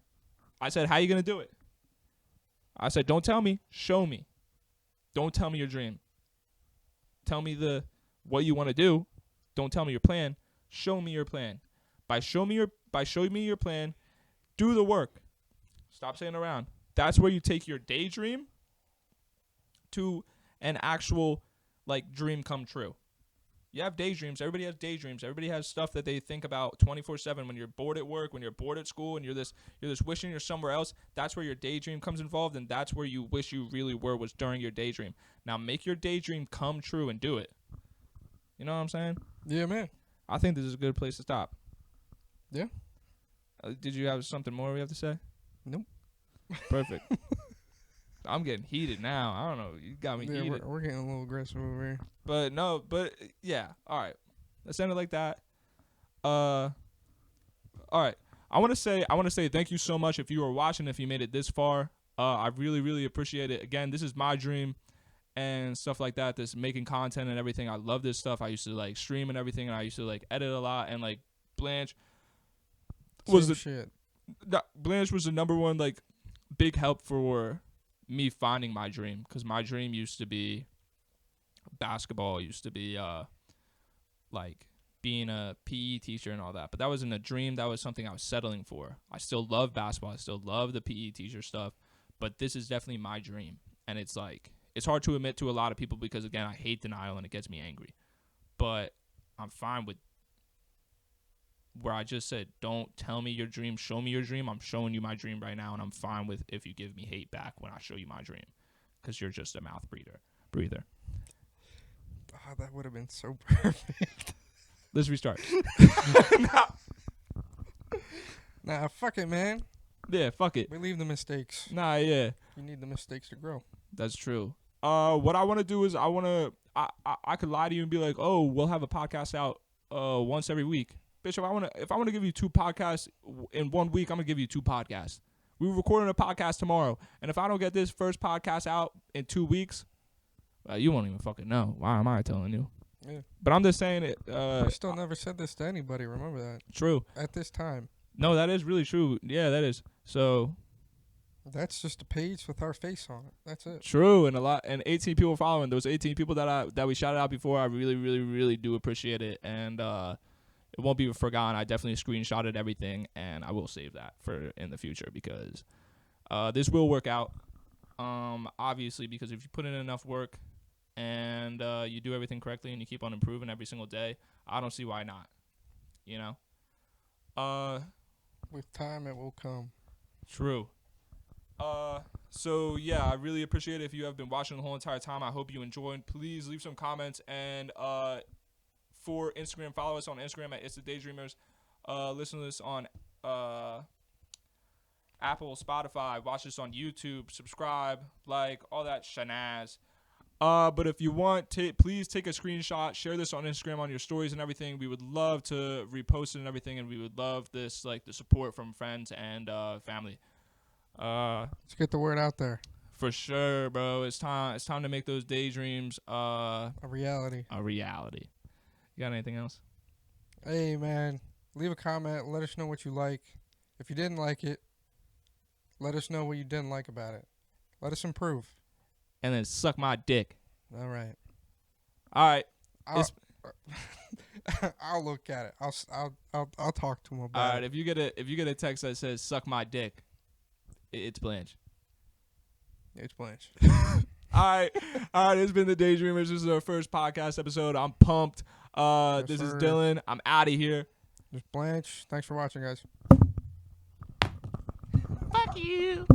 I said, how you going to do it? I said, don't tell me. Show me. Don't tell me your dream. Tell me what you want to do. Don't tell me your plan. Show me your plan. By showing me your plan, do the work. Stop sitting around. That's where you take your daydream to an actual dream come true. You have daydreams. Everybody has daydreams. Everybody has stuff that they think about 24/7. When you're bored at work, when you're bored at school, and you're this wishing you're somewhere else. That's where your daydream comes involved, and that's where you wish you really were, was during your daydream. Now make your daydream come true and do it. You know what I'm saying? Yeah, man. I think this is a good place to stop. Yeah. Did you have something more we have to say? Nope. Perfect. I'm getting heated now. I don't know. You got me heated. We're getting a little aggressive over here. But yeah. All right. Let's end it like that. All right. I want to say thank you so much if you are watching, if you made it this far. I really, really appreciate it. Again, this is my dream and stuff like that. This making content and everything. I love this stuff. I used to stream and everything, and I used to edit a lot. And Blanch was Blanch was the number one big help for me finding my dream, because my dream used to be basketball, used to be being a PE teacher and all that. But that wasn't a dream. That was something I was settling for. I still love basketball. I still love the PE teacher stuff. But this is definitely my dream. And it's hard to admit to a lot of people because, again, I hate denial and it gets me angry. But I'm fine with where I just said, don't tell me your dream, show me your dream. I'm showing you my dream right now, and I'm fine with if you give me hate back when I show you my dream, because you're just a mouth breather. Oh, that would have been so perfect. Let's restart. Nah, fuck it, man. Yeah, fuck it. We leave the mistakes. Nah, yeah. You need the mistakes to grow. That's true. What I want to do is I could lie to you and be like, oh, we'll have a podcast out once every week. Bitch, if I want to give you 2 podcasts in 1 week, I'm gonna give you 2 podcasts. We're recording a podcast tomorrow, and if I don't get this first podcast out in 2 weeks, you won't even fucking know. Why am I telling you? Yeah. But I'm just saying it. I still never said this to anybody. Remember that. True. At this time. No, that is really true. Yeah, that is. So. That's just a page with our face on it. That's it. True, and 18 people following. Those 18 people that we shouted out before, I really, really, really do appreciate it, and it won't be forgotten. I definitely screenshotted everything, and I will save that for in the future, because this will work out. Obviously, because if you put in enough work and you do everything correctly and you keep on improving every single day, I don't see why not. You know? With time, it will come. True. So yeah, I really appreciate it. If you have been watching the whole entire time, I hope you enjoyed. Please leave some comments, and for Instagram, follow us on Instagram at It's the Daydreamers. Listen to this on Apple, Spotify. Watch this on YouTube. Subscribe, all that shenaz. But if you want, please take a screenshot. Share this on Instagram on your stories and everything. We would love to repost it and everything, and we would love this, the support from friends and family. Let's get the word out there. For sure, bro. It's time to make those daydreams a reality. You got anything else? Hey, man. Leave a comment. Let us know what you like. If you didn't like it, let us know what you didn't like about it. Let us improve. And then suck my dick. All right. All right. I'll look at it. I'll talk to him about it. All right. If you get a text that says "suck my dick," It's Blanch. It's Blanch. All right. It's been the Daydreamers. This is our first podcast episode. I'm pumped. Yes, This is sir. Dylan. I'm out of here. Just Blanch. Thanks for watching, guys. Fuck you.